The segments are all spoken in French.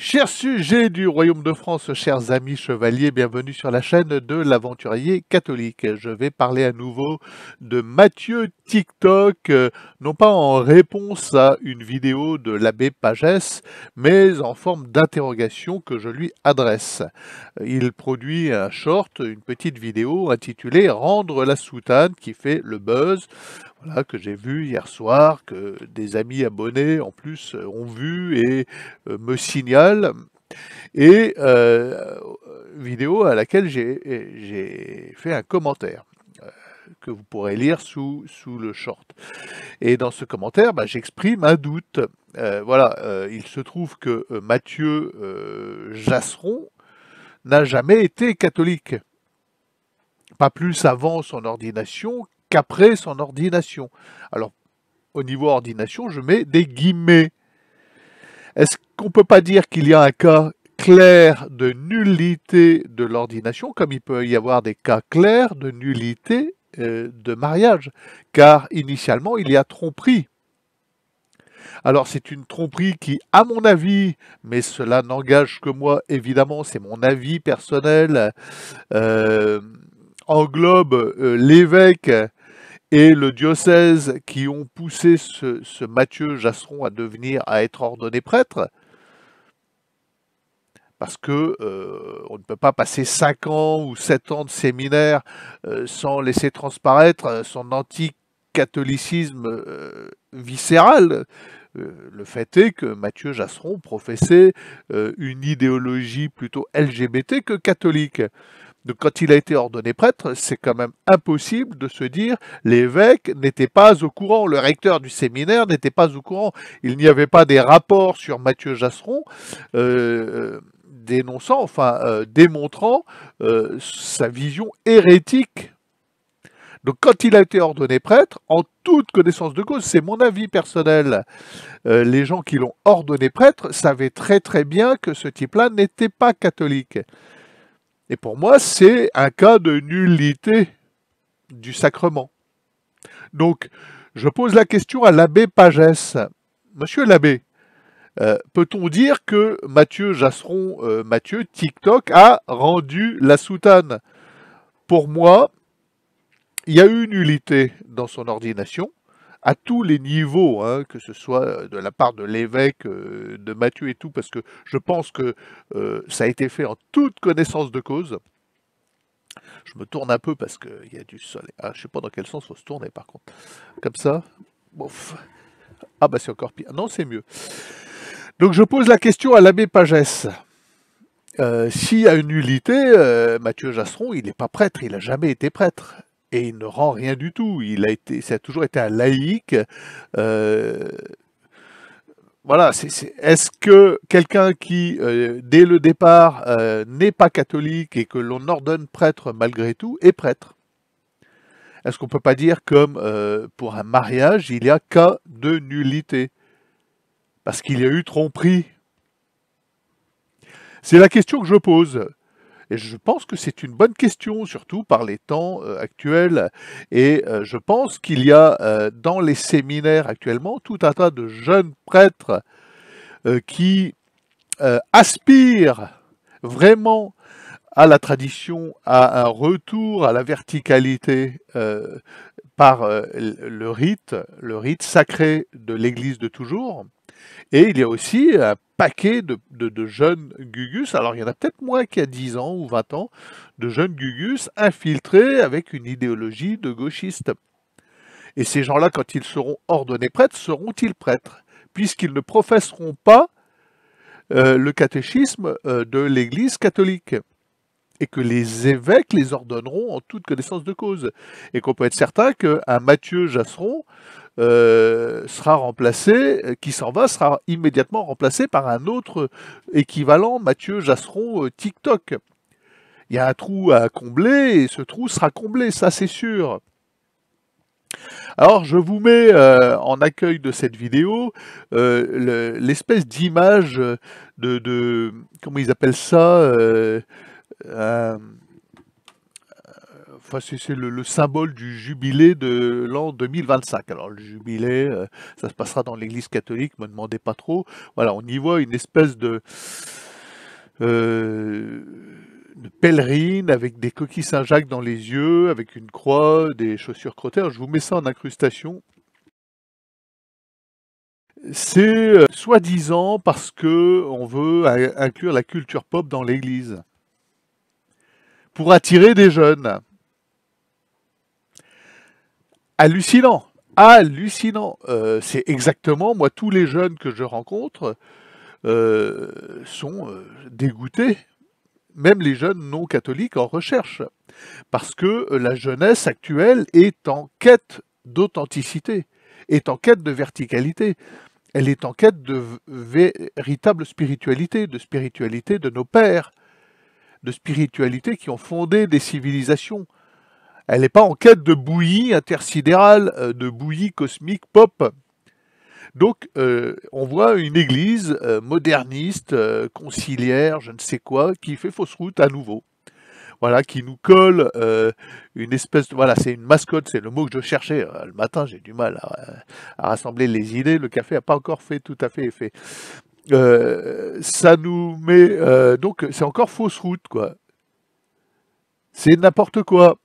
Chers sujets du Royaume de France, chers amis chevaliers, bienvenue sur la chaîne de l'aventurier catholique. Je vais parler à nouveau de Matthieu TikTok, non pas en réponse à une vidéo de l'abbé Pagès, mais en forme d'interrogation que je lui adresse. Il produit un short, une petite vidéo intitulée « Rendre la soutane » qui fait le buzz. Voilà, que j'ai vu hier soir, que des amis abonnés en plus ont vu et me signalent, et vidéo à laquelle j'ai fait un commentaire que vous pourrez lire sous le short. Et dans ce commentaire, j'exprime un doute. Voilà, il se trouve que Matthieu Jasseron n'a jamais été catholique. Pas plus avant son ordination qu'après son ordination. Alors, au niveau ordination, je mets des guillemets. Est-ce qu'on ne peut pas dire qu'il y a un cas clair de nullité de l'ordination, comme il peut y avoir des cas clairs de nullité de mariage? Car initialement, il y a tromperie. Alors c'est une tromperie qui, à mon avis, mais cela n'engage que moi, évidemment, c'est mon avis personnel, englobe l'évêque et le diocèse qui ont poussé ce Matthieu Jasseron à être ordonné prêtre, parce que on ne peut pas passer 5 ans ou 7 ans de séminaire sans laisser transparaître son anticatholicisme viscéral. Le fait est que Matthieu Jasseron professait une idéologie plutôt LGBT que catholique. Donc quand il a été ordonné prêtre, c'est quand même impossible de se dire l'évêque n'était pas au courant, le recteur du séminaire n'était pas au courant. Il n'y avait pas des rapports sur Matthieu Jasseron dénonçant, démontrant sa vision hérétique. Donc quand il a été ordonné prêtre, en toute connaissance de cause, c'est mon avis personnel, les gens qui l'ont ordonné prêtre savaient très très bien que ce type-là n'était pas catholique. Et pour moi, c'est un cas de nullité du sacrement. Donc, je pose la question à l'abbé Pagès. Monsieur l'abbé, peut-on dire que Matthieu Jasseron, Matthieu TikTok, a rendu la soutane? Pour moi, il y a eu nullité dans son ordination, à tous les niveaux, hein, que ce soit de la part de l'évêque, de Matthieu et tout, parce que je pense que ça a été fait en toute connaissance de cause. Je me tourne un peu parce qu'il y a du soleil. Ah, je ne sais pas dans quel sens il faut se tourner par contre. Comme ça. Bouf. Ah bah c'est encore pire. Non, c'est mieux. Donc je pose la question à l'abbé Pagès. S'il y a une nullité, Matthieu Jasseron, il n'est pas prêtre, il n'a jamais été prêtre. Et il ne rend rien du tout. Ça a toujours été un laïc. Voilà, est-ce que quelqu'un qui, dès le départ, n'est pas catholique et que l'on ordonne prêtre malgré tout, est prêtre? Est-ce qu'on ne peut pas dire comme pour un mariage, il y a cas de nullité? Parce qu'il y a eu tromperie. C'est la question que je pose. Et je pense que c'est une bonne question, surtout par les temps actuels. Et je pense qu'il y a dans les séminaires actuellement tout un tas de jeunes prêtres qui aspirent vraiment à la tradition, à un retour à la verticalité par le rite sacré de l'Église de toujours. Et il y a aussi un paquet de jeunes gugus, alors il y en a peut-être moins qu'il y a 10 ans ou 20 ans, de jeunes gugus infiltrés avec une idéologie de gauchiste. Et ces gens-là, quand ils seront ordonnés prêtres, seront-ils prêtres? Puisqu'ils ne professeront pas le catéchisme de l'Église catholique. Et que les évêques les ordonneront en toute connaissance de cause. Et qu'on peut être certain qu'un Matthieu Jasseron sera remplacé, qui s'en va, sera immédiatement remplacé par un autre équivalent Matthieu Jasseron TikTok. Il y a un trou à combler et ce trou sera comblé, ça c'est sûr. Alors je vous mets en accueil de cette vidéo l'espèce d'image comment ils appellent ça enfin, c'est le symbole du jubilé de l'an 2025. Alors le jubilé, ça se passera dans l'Église catholique, me demandez pas trop. Voilà, on y voit une espèce euh, de pèlerine avec des coquilles Saint-Jacques dans les yeux, avec une croix, des chaussures crottées. Alors, je vous mets ça en incrustation. C'est soi-disant parce que on veut inclure la culture pop dans l'Église pour attirer des jeunes. Hallucinant, hallucinant. C'est exactement, moi, tous les jeunes que je rencontre sont dégoûtés, même les jeunes non catholiques en recherche, parce que la jeunesse actuelle est en quête d'authenticité, est en quête de verticalité. Elle est en quête de véritable spiritualité, de spiritualité de nos pères, de spiritualité qui ont fondé des civilisations. Elle n'est pas en quête de bouillie intersidérale, de bouillie cosmique pop. Donc, on voit une église moderniste, conciliaire, je ne sais quoi, qui fait fausse route à nouveau. Voilà, qui nous colle une espèce de... Voilà, c'est une mascotte, c'est le mot que je cherchais. Le matin, j'ai du mal à rassembler les idées. Le café n'a pas encore fait tout à fait effet. Ça nous met... donc, c'est encore fausse route, quoi. C'est n'importe quoi.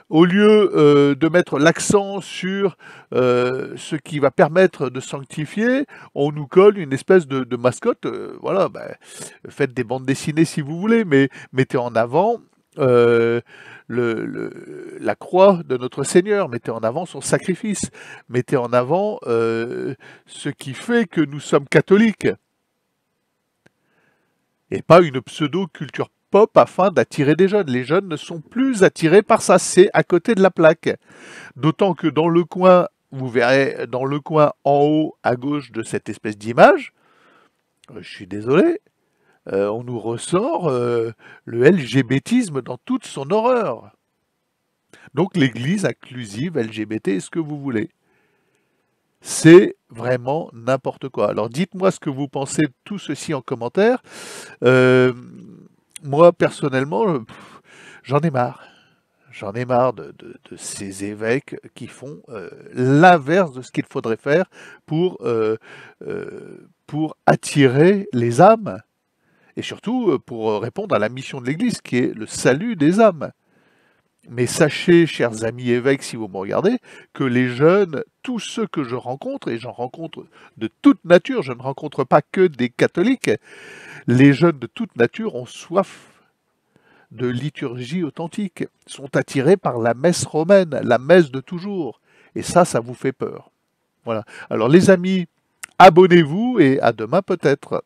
Au lieu de mettre l'accent sur ce qui va permettre de sanctifier, on nous colle une espèce de mascotte. Voilà, ben, faites des bandes dessinées si vous voulez, mais mettez en avant la croix de notre Seigneur, mettez en avant son sacrifice, mettez en avant ce qui fait que nous sommes catholiques, et pas une pseudo-culture pop afin d'attirer des jeunes. Les jeunes ne sont plus attirés par ça, c'est à côté de la plaque. D'autant que dans le coin, vous verrez dans le coin en haut à gauche de cette espèce d'image, je suis désolé, on nous ressort le LGBTisme dans toute son horreur. Donc l'église inclusive LGBT est ce que vous voulez. C'est vraiment n'importe quoi. Alors dites-moi ce que vous pensez de tout ceci en commentaire. Moi, personnellement, j'en ai marre. J'en ai marre de ces évêques qui font l'inverse de ce qu'il faudrait faire pour attirer les âmes. Et surtout pour répondre à la mission de l'Église, qui est le salut des âmes. Mais sachez, chers amis évêques, si vous me regardez, que les jeunes, tous ceux que je rencontre, et j'en rencontre de toute nature, je ne rencontre pas que des catholiques, les jeunes de toute nature ont soif de liturgie authentique, sont attirés par la messe romaine, la messe de toujours. Et ça vous fait peur. Voilà. Alors les amis, abonnez-vous et à demain peut-être.